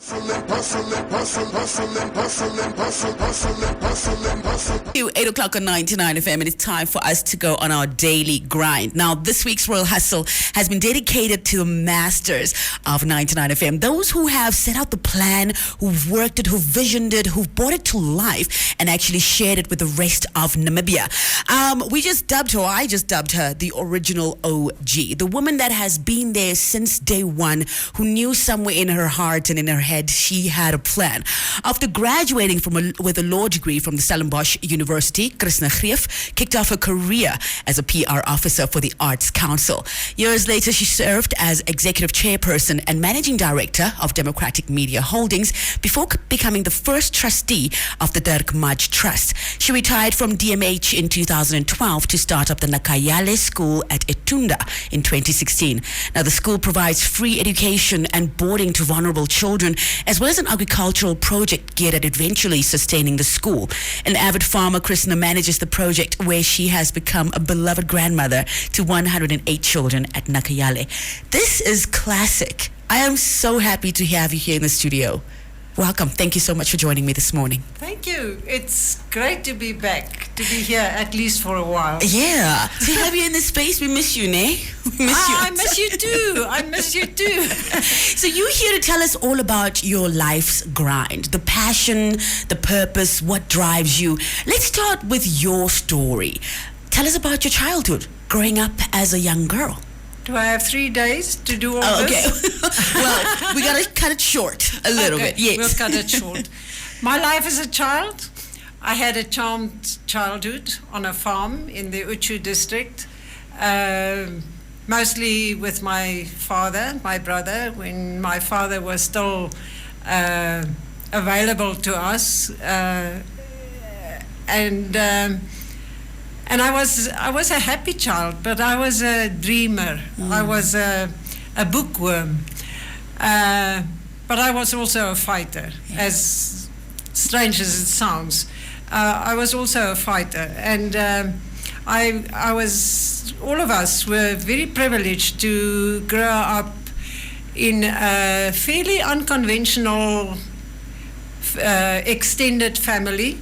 8 o'clock on 99 FM, and it's time for us to go on our daily grind. Now, this week's Royal Hustle has been dedicated to the masters of 99 FM, those who have set out the plan, who've worked it, who've visioned it, who've brought it to life, and actually shared it with the rest of Namibia. I just dubbed her the original OG, the woman that has been there since day one, who knew somewhere in her heart and in her head she had a plan. After graduating with a law degree from the Stellenbosch University, Chrisna Greeff kicked off her career as a PR officer for the Arts Council. Years later, she served as executive chairperson and managing director of Democratic Media Holdings before becoming the first trustee of the Dirk Mudge Trust. She retired from DMH in 2012 to start up the Nakayale School at Etunda in 2016. Now, the school provides free education and boarding to vulnerable children, as well as an agricultural project geared at eventually sustaining the school. An avid farmer, Chrisna manages the project, where she has become a beloved grandmother to 108 children at Nakayale. This is classic. I am so happy to have you here in the studio. Welcome. Thank you so much for joining me this morning. Thank you. It's great to be back, to be here at least for a while. Yeah. To have you in this space, we miss you, Nay. We miss you. I miss you too. I miss you too. So you're here to tell us all about your life's grind, the passion, the purpose, what drives you. Let's start with your story. Tell us about your childhood, growing up as a young girl. Do I have 3 days to do all this? Okay. Well, we got to cut it short a little bit. Yes. We'll cut it short. My life as a child, I had a charmed childhood on a farm in the Uchu district, mostly with my father, my brother, when my father was still available to us. And I was a happy child, but I was a dreamer. I was a bookworm. But I was also a fighter, as strange as it sounds. I was also a fighter. And I was, all of us were very privileged to grow up in a fairly unconventional extended family.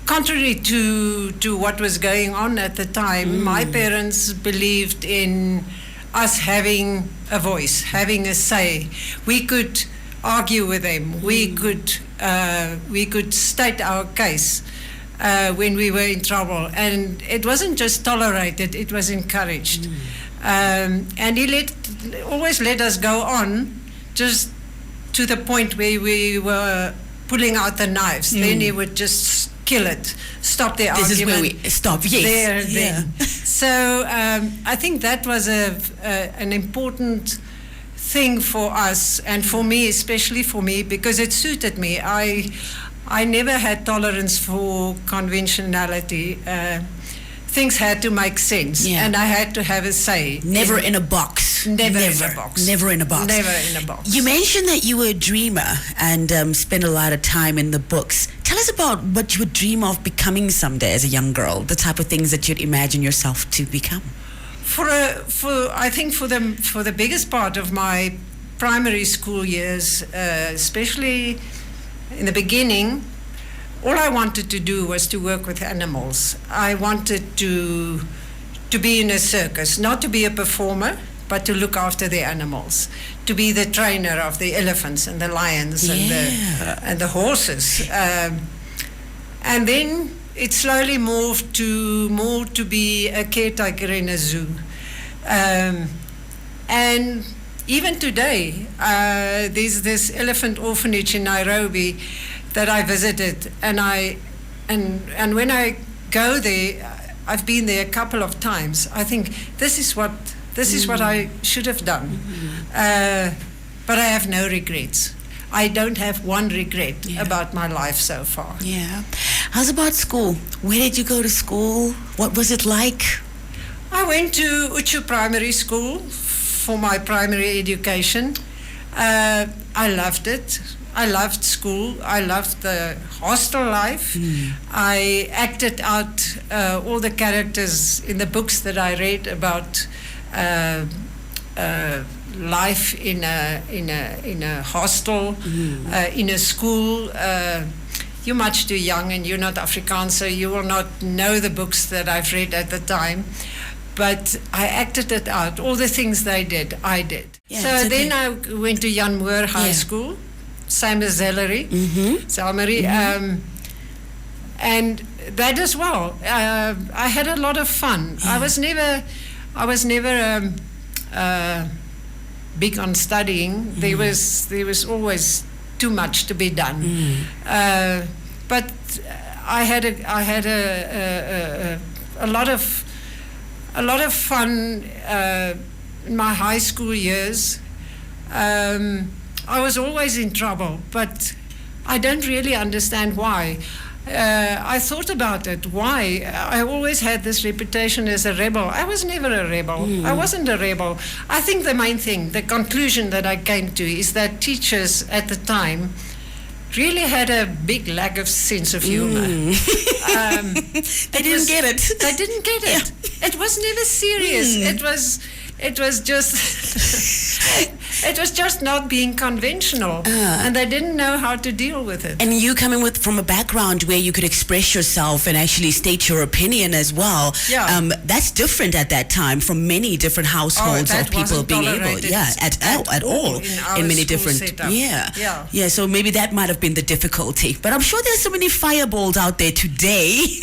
Contrary to what was going on at the time, my parents believed in us having a voice, having a say. We could argue with them. We could state our case when we were in trouble, and it wasn't just tolerated; it was encouraged. And he always let us go on, just to the point where we were pulling out the knives. Then he would just kill it, stop the argument. This is where we stop, yes. Then. So I think that was an important thing for us, and for me, especially for me, because it suited me. I never had tolerance for conventionality. Things had to make sense, and I had to have a say. Never in a box. Never in a box. Never in a box. Never in a box. You mentioned that you were a dreamer and spent a lot of time in the books. Tell us about what you would dream of becoming someday as a young girl, the type of things that you'd imagine yourself to become. I think for the biggest part of my primary school years, especially in the beginning, all I wanted to do was to work with animals. I wanted to be in a circus, not to be a performer, but to look after the animals, to be the trainer of the elephants and the lions and the horses. And then it slowly morphed to more to be a caretaker in a zoo. And even today, there's this elephant orphanage in Nairobi that I visited, and when I go there, I've been there a couple of times. I think this is what I should have done, but I have no regrets. I don't have one regret about my life so far. Yeah. How's about school? Where did you go to school? What was it like? I went to Uchu Primary School for my primary education. I loved it. I loved school. I loved the hostel life. I acted out all the characters in the books that I read about life in a hostel, in a school. You're much too young and you're not Afrikaans, so you will not know the books that I've read at the time. But I acted it out. All the things they did, I did. Yeah, so then I went to Jan Moore High School, same as Zellery, Zelmery. And that as well. I had a lot of fun. I was never big on studying. There was always too much to be done. But I had a lot of fun in my high school years. I was always in trouble, but I don't really understand why. I thought about it. Why? I always had this reputation as a rebel. I was never a rebel. I wasn't a rebel. I think the main thing, the conclusion that I came to, is that teachers at the time really had a big lack of sense of humor. They didn't get it. They didn't get it. It was never serious. It was just it was just not being conventional, and they didn't know how to deal with it. And you coming from a background where you could express yourself and actually state your opinion as well. That's different at that time from many different households of people being able, at all in many different setup. So maybe that might have been the difficulty. But I'm sure there's so many fireballs out there today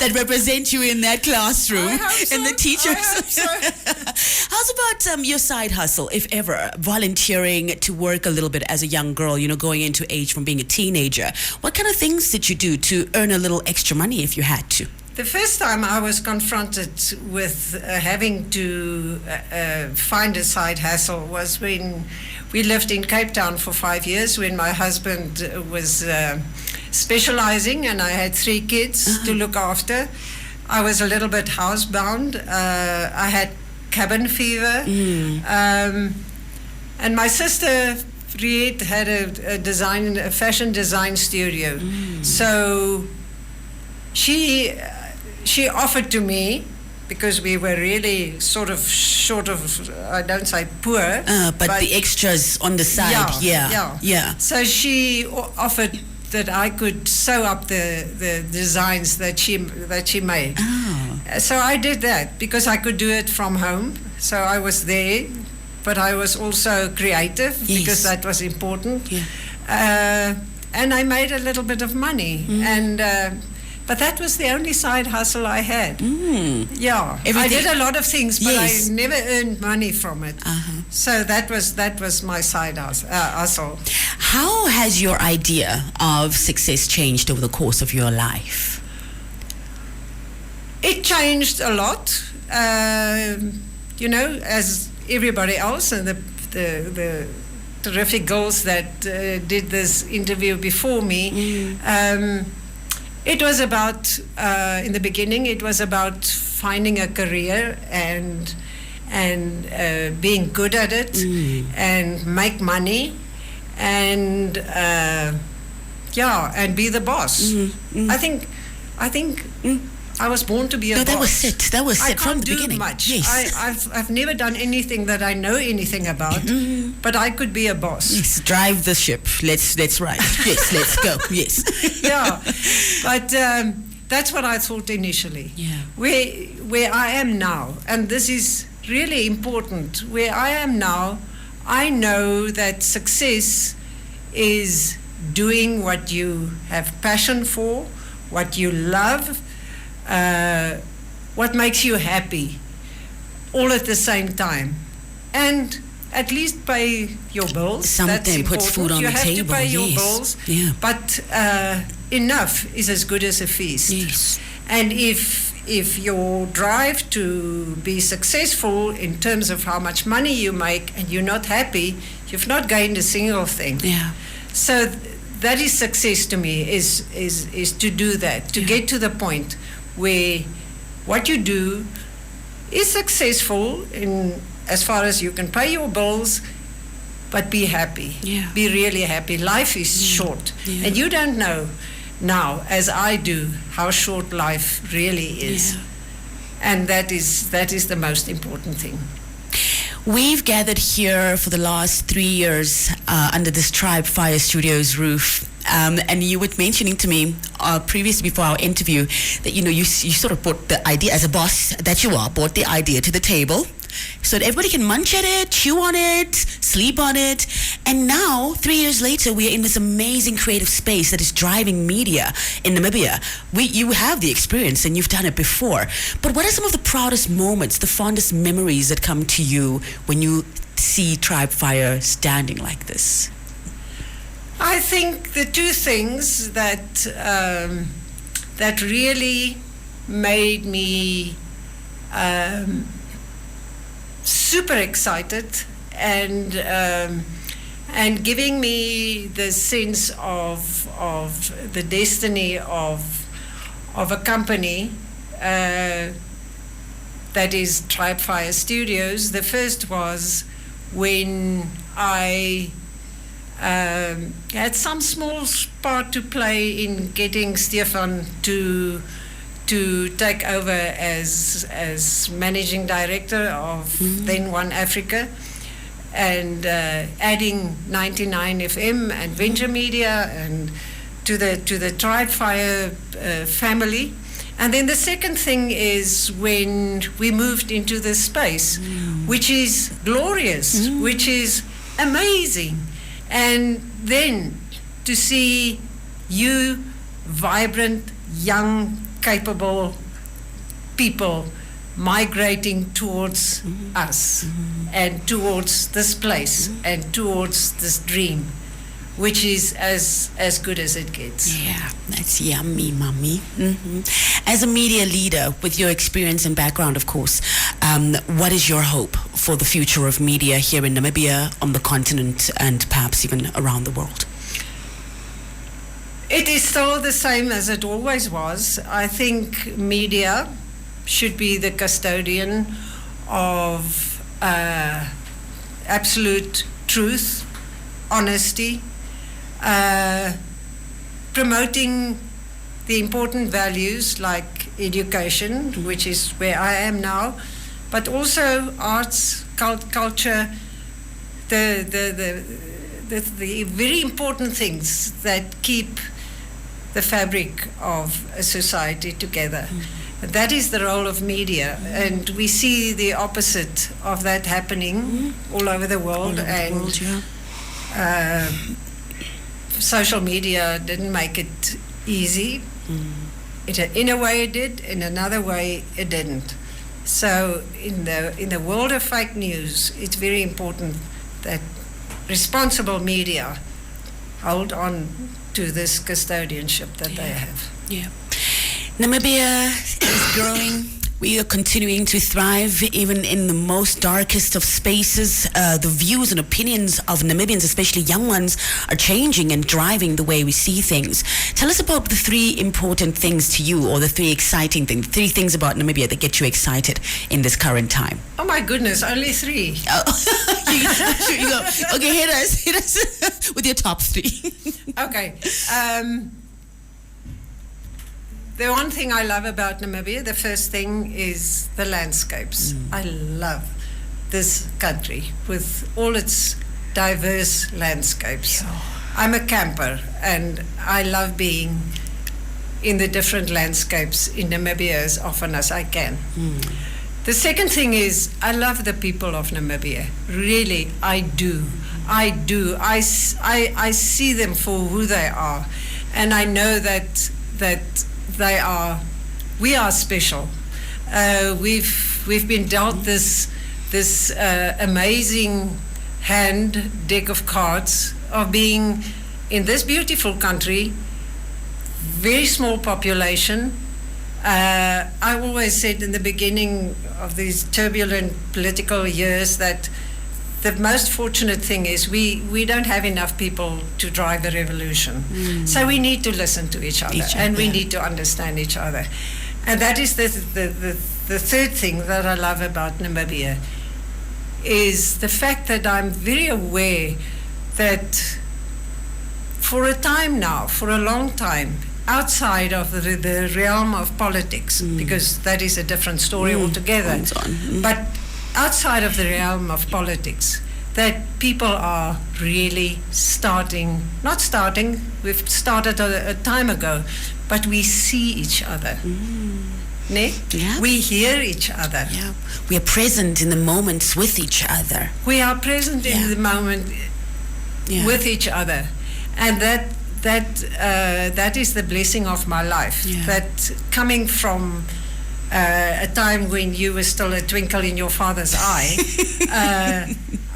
that represent you in that classroom and the teachers. How's about your side hustle, if ever, volunteering to work a little bit as a young girl, going into age from being a teenager? What kind of things did you do to earn a little extra money if you had to? The first time I was confronted with having to find a side hustle was when we lived in Cape Town for 5 years, when my husband was specializing and I had 3 kids to look after. I was a little bit housebound. I had cabin fever. And my sister, Riet, had a fashion design studio. So she offered to me, because we were really sort of short of, I don't say poor. But the extras on the side, So she offered that I could sew up the designs that she made. So I did that because I could do it from home. So I was there, but I was also creative because that was important. And I made a little bit of money. But that was the only side hustle I had. I did a lot of things, but I never earned money from it. So that was my side hustle. How has your idea of success changed over the course of your life? It changed a lot, as everybody else, and the terrific girls that did this interview before me. It was about, in the beginning, it was about finding a career and being good at it and make money and and be the boss. I think I was born to be a boss. That was it. That was it from the beginning. I can't do much. I've never done anything that I know anything about, but I could be a boss. Yes, drive the ship. Let's ride. Yes, let's go. Yes. But that's what I thought initially. Where I am now, and this is really important. Where I am now, I know that success is doing what you have passion for, what you love. What makes you happy, all at the same time, and at least pay your bills. Something puts food on the table. You have to pay your bills, but enough is as good as a feast. And if your drive to be successful in terms of how much money you make and you're not happy, you've not gained a single thing. So that is success to me, is to do that, to get to the point where what you do is successful in as far as you can pay your bills, but be happy. Be really happy. Life is short. And you don't know now, as I do, how short life really is. And that is the most important thing. We've gathered here for the last 3 years under this Tribe Fire Studios roof. And you were mentioning to me previously before our interview that, you sort of brought the idea, as a boss that you are, brought the idea to the table so that everybody can munch at it, chew on it, sleep on it. And now, 3 years later, we are in this amazing creative space that is driving media in Namibia. You have the experience and you've done it before. But what are some of the proudest moments, the fondest memories that come to you when you see Tribe Fire standing like this? I think the two things that that really made me super excited and giving me the sense of the destiny of a company that is Tribe Fire Studios. The first was when I had some small part to play in getting Stefan to take over as managing director of then One Africa, and adding 99 FM and Venture Media and to the Tribe Fire family. And then the second thing is when we moved into this space, which is glorious, which is amazing. And then to see you, vibrant, young, capable people migrating towards us and towards this place and towards this dream, which is as good as it gets. Yeah, that's yummy, mommy. As a media leader, with your experience and background, of course, what is your hope for the future of media here in Namibia, on the continent, and perhaps even around the world? It is still the same as it always was. I think media should be the custodian of absolute truth, honesty, promoting the important values like education, which is where I am now, but also arts, culture, the very important things that keep the fabric of a society together. That is the role of media, and we see the opposite of that happening all over the world. Social media didn't make it easy. In a way it did, in another way it didn't. So in the world of fake news, it's very important that responsible media hold on to this custodianship that they have. Yeah. Namibia is growing. We are continuing to thrive even in the most darkest of spaces. The views and opinions of Namibians, especially young ones, are changing and driving the way we see things. Tell us about the 3 important things to you, or the 3 exciting things, 3 things about Namibia that get you excited in this current time. Oh my goodness, only 3. You go. Okay, hit us with your top 3. Okay. The one thing I love about Namibia, the first thing is the landscapes. I love this country with all its diverse landscapes. I'm a camper and I love being in the different landscapes in Namibia as often as I can. The second thing is I love the people of Namibia. Really, I do. I see them for who they are, and I know that we are special. We've been dealt this amazing deck of cards of being in this beautiful country, very small population. I always said in the beginning of these turbulent political years that the most fortunate thing is we don't have enough people to drive a revolution. So we need to listen to each other, and we need to understand each other. And that is the third thing that I love about Namibia, is the fact that I'm very aware that for a time now, for a long time, outside of the realm of politics, because that is a different story altogether. But outside of the realm of politics, that people are really not starting, we've started a time ago, but we see each other. Ne? Yeah. We hear each other. Yeah. We are present in the moments with each other. We are present in the moment with each other. And that is the blessing of my life. Yeah. That coming from a time when you were still a twinkle in your father's eye,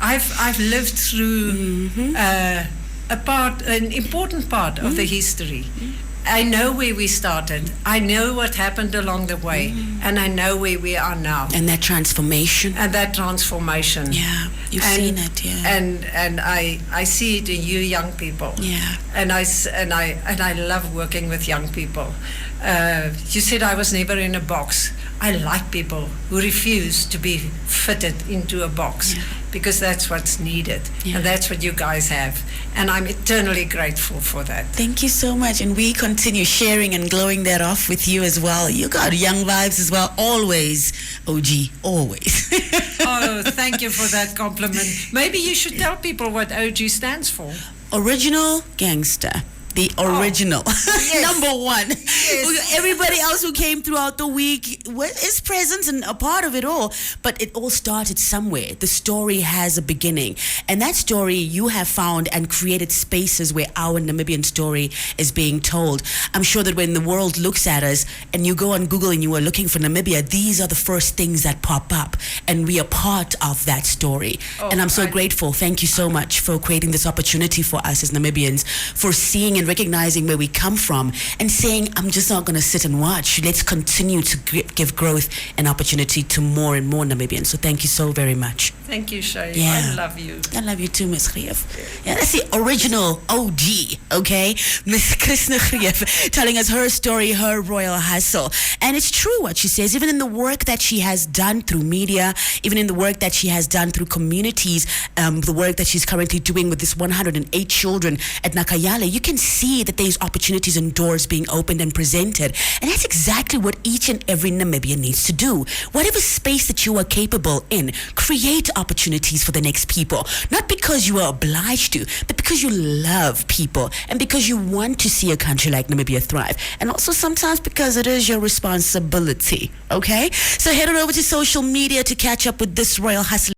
I've lived through an important part of the history. I know where we started. I know what happened along the way, and I know where we are now. And that transformation. Yeah, you've seen it. Yeah, and I see it in you young people. Yeah, and I love working with young people. You said I was never in a box. I like people who refuse to be fitted into a box, because that's what's needed, and that's what you guys have. And I'm eternally grateful for that. Thank you so much. And we continue sharing and glowing that off with you as well. You got young vibes as well. Always, OG, always. Oh, thank you for that compliment. Maybe you should tell people what OG stands for. Original gangster. The original. Number one. Yes. Everybody else who came throughout the week is present and a part of it all. But it all started somewhere. The story has a beginning. And that story you have found and created spaces where our Namibian story is being told. I'm sure that when the world looks at us and you go on Google and you are looking for Namibia, these are the first things that pop up. And we are part of that story. And I'm so grateful. Thank you so much for creating this opportunity for us as Namibians, for seeing and recognizing where we come from and saying, I'm just not going to sit and watch. Let's continue to give growth and opportunity to more and more Namibians. So thank you so very much. Thank you, Shay. Yeah. I love you. I love you too, Miss Greeff. Yeah, that's the original OG, okay? Miss Chrisna Greeff telling us her story, her royal hustle. And it's true what she says, even in the work that she has done through media, even in the work that she has done through communities, the work that she's currently doing with this 108 children at Nakayale, you can see that there's opportunities and doors being opened and presented. And that's exactly what each and every Namibian needs to do. Whatever space that you are capable in, create opportunities for the next people. Not because you are obliged to, but because you love people and because you want to see a country like Namibia thrive. And also sometimes because it is your responsibility, okay? So head on over to social media to catch up with this royal hustle.